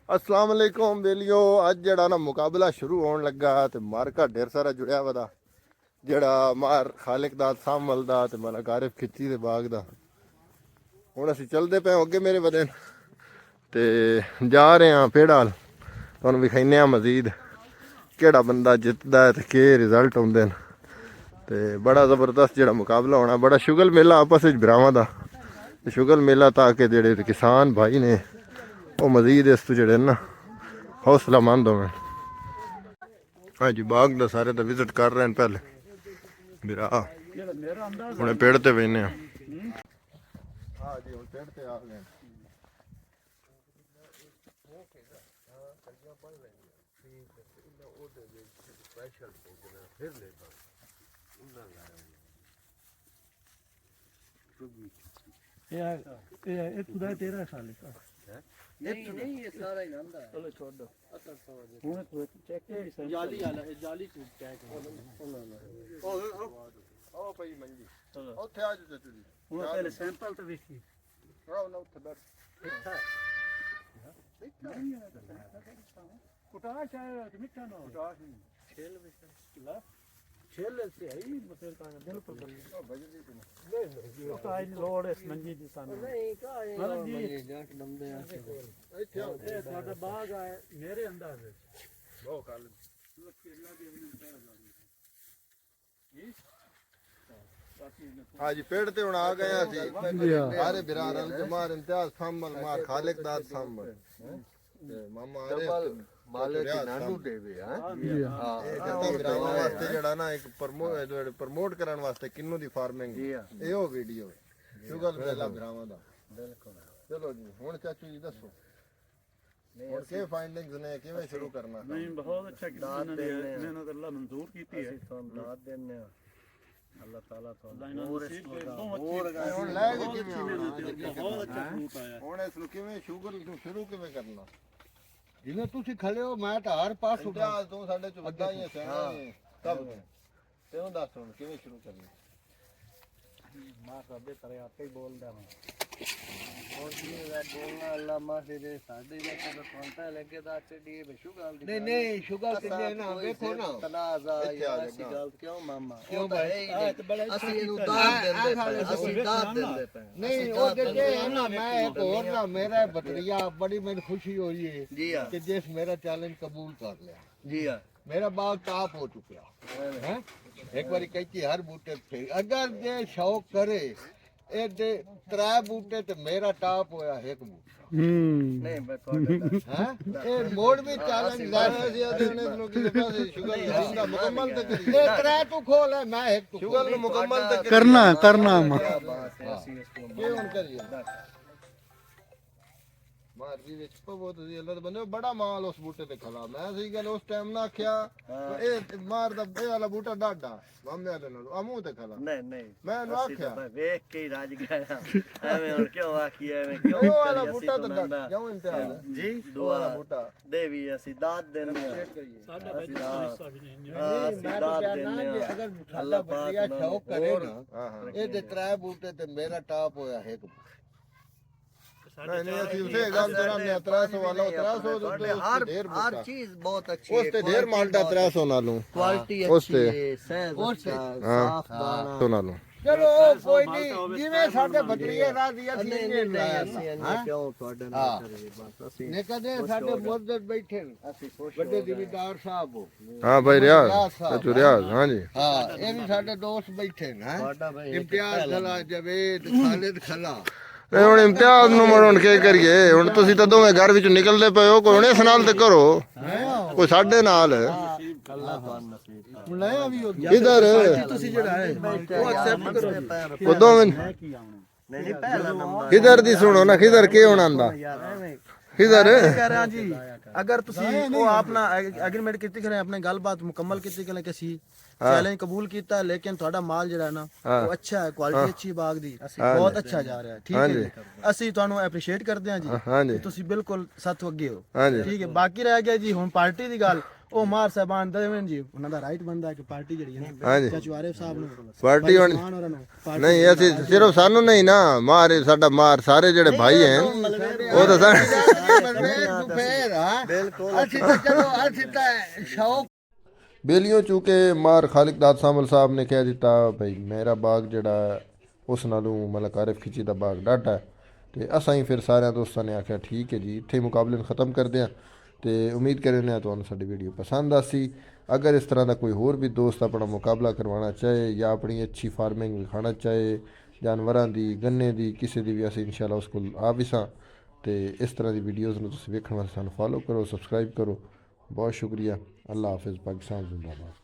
अस्सलाम वालेकुम बेलियो। अज जड़ा ना मुकाबला शुरू होने लगा ते मार्का ढेर सारा जुड़िया वदा जड़ा मार खालिक दा सामल दा ते मारा गारिफ खिच्ची दे बाग दा। हुण असीं चलदे पे अगे मेरे वदे ते जा रहे हैं पेड़ाल। तुहानूं विखाइने आ मजीद केड़ा बंदा जितदा है ते के रिजल्ट आउंदे न। ते बड़ा ज़बरदस्त जड़ा मुकाबला होना, बड़ा शुगल मेला आपस विच भरावां दा। शुगल मेला ताकि जेड़े किसान भाई ने वो मजीद इस तो जड़े ना हौसलामंद होवे। हाँ जी, बाग दा सारे दा विजिट कर रहे हैं पहले बिरा हुणे पेड़ ते बैठने। हाँ जी, हुण पेड़ ते आ गए। ये खुदा 13 साल का नहीं ये सारा ही नंदा है। चलो छोड़ दो हुन तो चेक के जाली वाला जाली चेक ओ भाई मंजी चलो ओथे आ जा चाचू जी। हुन पहले सैंपल तो देखी आओ ना उठे बैठ। पोटाश आया तो मिठा ना पोटाश छेल ला छेल से आई मतलब का बिल्कुल ओ बजली पे नहीं तो आई लोड है मंजी दी सामने नहीं का मतलब जी ये जाट दमदे आ ਇੱਥੇ ਆਓ। ये ਤੁਹਾਡਾ ਬਾਗ ਹੈ ਮੇਰੇ ਅੰਦਾਜ਼ ਵਿੱਚ ਬਹੁਤ ਕੱਲ हाँ जी, पेड़ ते हुण आ गए ਅਸੀਂ ਸਾਰੇ ਬਿਰਾਰਾਂ ਜਮਾਰ ਇੰਤਿਆਜ਼ ਸਾਂਭਲ ਮਾਰ ਖਾਲਿਕ ਦਾਦ ਸਾਂਭਲ ਤੇ ਮਾਮਾ ਆ ਰਹੇ मालिक नानू देवे हां ਇਹ ਜੱਟਾਂ ਬਿਰਾਰਾਂ ਵਾਸਤੇ ਜਿਹੜਾ ਨਾ ਇੱਕ ਪ੍ਰਮੋਟ ਕਰਨ ਵਾਸਤੇ ਕਿੰਨੂ ਦੀ ਫਾਰਮਿੰਗ ਇਹ ਉਹ ਵੀਡੀਓ ਸ਼ੁਗਲ ਪਹਿਲਾ ਬਿਰਾਵਾਂ ਦਾ बिल्कुल ਚਲੋ ਜੀ ਹੁਣ ਚਾਚੂ ਜੀ ਦੱਸੋ ਹੁਣ ਕੀ ਫਾਈਂਡਿੰਗਸ ਨੇ ਕਿਵੇਂ ਸ਼ੁਰੂ ਕਰਨਾ ਨਹੀਂ ਬਹੁਤ ਅੱਛਾ ਕਿਸਾਨਾਂ ਨੇ ਮਿਹਨਤ ਅੱਲਾ ਮਨਜ਼ੂਰ ਕੀਤੀ ਹੈ तो दाद देने अल्लाह ताला तो और ਹੁਣ ਲੈ ਕੇ ਕਿਵੇਂ ਆਉਣਾ? ਬਹੁਤ ਅੱਛਾ ਫਰੂਟ ਆਇਆ ਹੁਣ ਇਸ ਨੂੰ ਕਿਵੇਂ ਸ਼ੂਗਰ ਨੂੰ ਸ਼ੁਰੂ ਕਿਵੇਂ ਕਰਨਾ? जिन्हें तुसी खड़े हो मैं तो हर पास ਇੰਤਿਆਜ਼ ਤੋਂ ਸਾਡੇ ਚ ਵੱਡਾ ਹੀ ਹੈ ਸਿਆਣਾ ਹੀ ਹੈ ਸਭ ਤੋਂ ਤੈਨੂੰ ਦੱਸ ਹੁਣ ਕਿਵੇਂ ਸ਼ੁਰੂ ਕਰਨੀ? मां सबे तरह आपे ही बोलदा मैं और जी वे बोलना अल्लाह मां से साडे इलाके का कांटा लगे दा चढ़ी बेशु गाल दी नहीं शुगर किन्ने ना देखो ना तनाजा या ऐसी गाल क्यों मामा क्यों भाई असली नु दाद देंदे असली दाद देंदे पे नहीं ओ दे ना मैं एक और ना मेरा बटरिया बड़ी मेरी खुशी हो रही है जी हां कि जिस मेरा चैलेंज कबूल कर लिया जी हां मेरा बाग टॉप हो चुका है। एक बारी कहती हर बूटे थे अगर जे शौक करे ए दे त्रै बूटे ते मेरा टॉप होया एक बूटा नहीं मैं थोड़ा हैं ए मोड़ भी चैलेंज ला ਨੇ ਨੂੰ ਕਿਤੇ ਪਾਸੇ ਸ਼ੂਗਰ ਦਾ ਮੁਕੰਮਲ ਤੇ ਕਰੀ ए त्रै तू खोल है मैं एक तू ਸ਼ੂਗਰ ਨੂੰ ਮੁਕੰਮਲ ਤੇ ਕਰਨਾ ਕੀ ਹੁਣ ਕਰੀਏ ਮਾਰਦੀ ਵਿੱਚ ਬਹੁਤ ਜੀ ਅੱਲਾ ਦੇ ਬੰਦੇ ਬੜਾ ਮਾਲ ਉਸ ਬੂਟੇ ਤੇ ਖਲਾ। ਮੈਂ ਸਹੀ ਗੱਲ ਉਸ ਟਾਈਮ ਨਾ ਆਖਿਆ ਇਹ ਮਾਰਦਾ ਇਹ ਵਾਲਾ ਬੂਟਾ ਡਾਡਾ ਮਾਮੇ ਵਾਲੇ ਨਾਲ ਆ ਮੂੰਹ ਤੇ ਖਲਾ। नहीं ਮੈਂ ਇਹਨੂੰ ਆਖਿਆ देख के ही राज गया हमें और क्यों आखी है मैं क्यों ਉਹ ਵਾਲਾ ਬੂਟਾ ਤਾਂ ਡਾਡਾ ਕਿਉਂ ਇੰਤਿਆਜ਼ ਹੈ? जी ਉਹ ਵਾਲਾ ਬੂਟਾ देवी ਅਸੀਂ ਦਾਤ ਦੇਣੇ ਆ ਸਾਡਾ ਬੱਚਾ ਵੀ ਨਹੀਂ ਅਸੀਂ ਦਾਤ ਦੇਣੇ ਆ ਅਗਰ ਅੱਲਾਹ ਬੜੀਆ ਪਾਕ ਸ਼ੌਕ ਕਰੇ ਨਾ ਹਾਂ ਹਾਂ ਇਹ ਦੇ ਤਰੇ ਬੂਟੇ ਤੇ ਮੇਰਾ ਟਾਪ ਹੋਇਆ ਹੈ नहीं ਅਸੀਂ ਉਸੇ ਗੱਲ ਜਰਾ ਨੇ 300 ਵਾਲਾ 300 ਦੇ हर ਢੇਰ हर ਬੂਟਾ चीज बहुत अच्छी ਉਸ ਤੇ ਢੇਰ ਮਾਲਟਾ 300 ਨਾਲੋਂ क्वालिटी ਉਸ अच्छी ਤੇ है सहज अच्छा ਹਾਂ साफ दाना 300 ਨਾਲੋਂ ਚਲੋ ਕੋਈ ਨਹੀਂ ਜਿਵੇਂ ਸਾਡੇ ਬਟਰੀਏ ਰਾਦੀ ਅਸੀਂ ਇੰਨੇ ਲਾਇਆ ਕਿਉਂ ਤੁਹਾਡੇ ਨਾਲ ਕਰੀਏ ਬਸ ਅਸੀਂ ਨੇ ਕਦੇ ਸਾਡੇ ਮੁਰਦਦ ਬੈਠੇ ਅਸੀਂ ਵੱਡੇ ਜ਼ਿਮੀਦਾਰ ਸਾਹਿਬ ਹੋ ਹਾਂ ਭਾਈ ਰਿਆਜ਼ ਚਾਚੂ ਰਿਆਜ਼ ਹਾਂ ਜੀ ਹਾਂ ਇਹ ਵੀ ਸਾਡੇ ਦੋਸਤ ਬੈਠੇ ਨੇ ਹੈ ਇਮਤਿਆਜ਼ ਖਲਾ ਜਵੇਦ ਖਾਲਿਦ ਖਲਾ ਇਹ ਹੁਣ ਇਮਤਿਆਜ਼ ਨੂੰ ਮਰੋਣ ਕੀ ਕਰੀਏ? ਹੁਣ ਤੁਸੀਂ ਤਾਂ ਦੋਵੇਂ ਘਰ ਵਿੱਚੋਂ ਨਿਕਲਦੇ ਪਏ ਹੋ, ਕੋਈ ਹੁਣ ਇਸ ਨਾਲ ਤੇ ਕਰੋ, ਕੋਈ ਸਾਡੇ ਨਾਲ ਅੱਲਾਹ ਤੁਹਾਨੂੰ ਨਸੀਬ ਨਇਆ ਵੀ ਇਧਰ ਤੁਸੀਂ ਜਿਹੜਾ ਹੈ ਉਹ ਐਕਸੈਪਟ ਕਰੋ ਉਹ ਦੋਵੇਂ ਨਹੀਂ ਪਹਿਲਾ ਨੰਬਰ ਕਿਧਰ ਦੀ ਸੁਣੋ ਨਾ, ਕਿਧਰ ਕੀ ਹੋਣਾ ਆਂਦਾ ਯਾਰ ਐਵੇਂ ਕਿਧਰ कह रहे हैं जी अगर तुसी वो अपना एग्रीमेंट कितनी करें अपने गलबात मुकम्मल कितनी करें किसी चैलेंज कबूल किया लेकिन थोड़ा माल जड़ा है ना वो अच्छा है क्वालिटी अच्छी बाग दी बहुत अच्छा जा रहा है ठीक है ਅਸੀਂ ਤੁਹਾਨੂੰ ਐਪਰੀਸ਼ੀਏਟ ਕਰਦੇ ਹਾਂ ਜੀ ਹਾਂਜੀ ਤੁਸੀਂ ਬਿਲਕੁਲ ਸਾਥੋਂ ਅੱਗੇ ਹੋ ਹਾਂਜੀ ਠੀਕ ਹੈ ਬਾਕੀ ਰਹਿ ਗਿਆ ਜੀ ਹੁਣ ਪਾਰਟੀ ਦੀ ਗੱਲ ਉਹ ਮਾਰ ਸਾਹਿਬਾਨ ਦੇਵਨ ਜੀ ਉਹਨਾਂ ਦਾ ਰਾਈਟ ਬੰਦਾ ਹੈ ਕਿ ਪਾਰਟੀ ਜਿਹੜੀ ਹੈ ਨਾ ਹਾਂਜੀ ਚਾਚੂ ਆਰਿਫ ਸਾਹਿਬ ਨੂੰ ਪਾਰਟੀ ਹੁਣ ਮਾਨ ਹੋਰਾਂ ਨੂੰ ਪਾਰਟੀ ਨਹੀਂ ਅਸੀਂ ਸਿਰਫ ਸਾਨੂੰ ਨਹੀਂ ਨਾ ਮਾਰ ਸਾਡਾ ਮਾਰ ਸਾਰੇ ਜਿਹੜੇ ਭਾਈ ਹੈ ਉਹ ਤਾਂ ਸ਼ੌਕ ਬੇਲੀਓ ਚੂੰਕਿ ਮਾਰ ਖਾਲਿਕ ਦਾਦ ਸਾਮਲ ਸਾਹਿਬ ਨੇ ਕਹਿ ਦਿੱਤਾ ਭਈ ਮੇਰਾ ਬਾਗ ਜਿਹੜਾ ਉਸ ਨਾਲੋਂ ਮਲਕ ਆਰਿਫ ਖਿੱਚੀ ਦਾ ਬਾਗ ਡਾਢਾ ਹੈ ਤੇ ਅਸਾਂ ਹੀ ਫਿਰ ਸਾਰਿਆਂ ਦੋਸਤਾਂ ਨੇ ਆਖਿਆ ਠੀਕ ਹੈ ਜੀ ਇੱਥੇ ਮੁਕਾਬਲੇ ਨੂੰ ਖਤਮ ਕਰਦੇ ਹਾਂ ਤੇ ਉਮੀਦ ਕਰਦੇ ਹਾਂ ਤੁਹਾਨੂੰ ਸਾਡੀ ਵੀਡੀਓ ਪਸੰਦ ਆਸੀ ਅਗਰ ਇਸ ਤਰ੍ਹਾਂ ਦਾ ਕੋਈ ਹੋਰ ਵੀ ਦੋਸਤ ਆਪਣਾ ਮੁਕਾਬਲਾ ਕਰਵਾਉਣਾ ਚਾਹੇ ਜਾਂ ਆਪਣੀ ਅੱਛੀ ਫਾਰਮਿੰਗ ਵਿਖਾਉਣਾ ਚਾਹੇ ਜਾਨਵਰਾਂ ਦੀ ਗੰਨੇ ਦੀ ਕਿਸੇ ਦੀ ਵੀ ਅਸੀਂ ਇਨਸ਼ਾਅੱਲਾ ਉਸ ਕੋਲ ਆ ਵੀ ਸਾਂ ਤੇ ਇਸ ਤਰ੍ਹਾਂ ਦੀ ਵੀਡੀਓਜ਼ ਨੂੰ ਤੁਸੀਂ ਵੇਖਣ ਵਾਸਤੇ ਸਾਨੂੰ ਫੋਲੋ ਕਰੋ ਸਬਸਕ੍ਰਾਈਬ ਕਰੋ ਬਹੁਤ ਸ਼ੁਕਰੀਆ ਅੱਲਾ ਹਾਫਿਜ਼ ਪਾਕਿਸਤਾਨ ਜ਼ਿੰਦਾਬਾਦ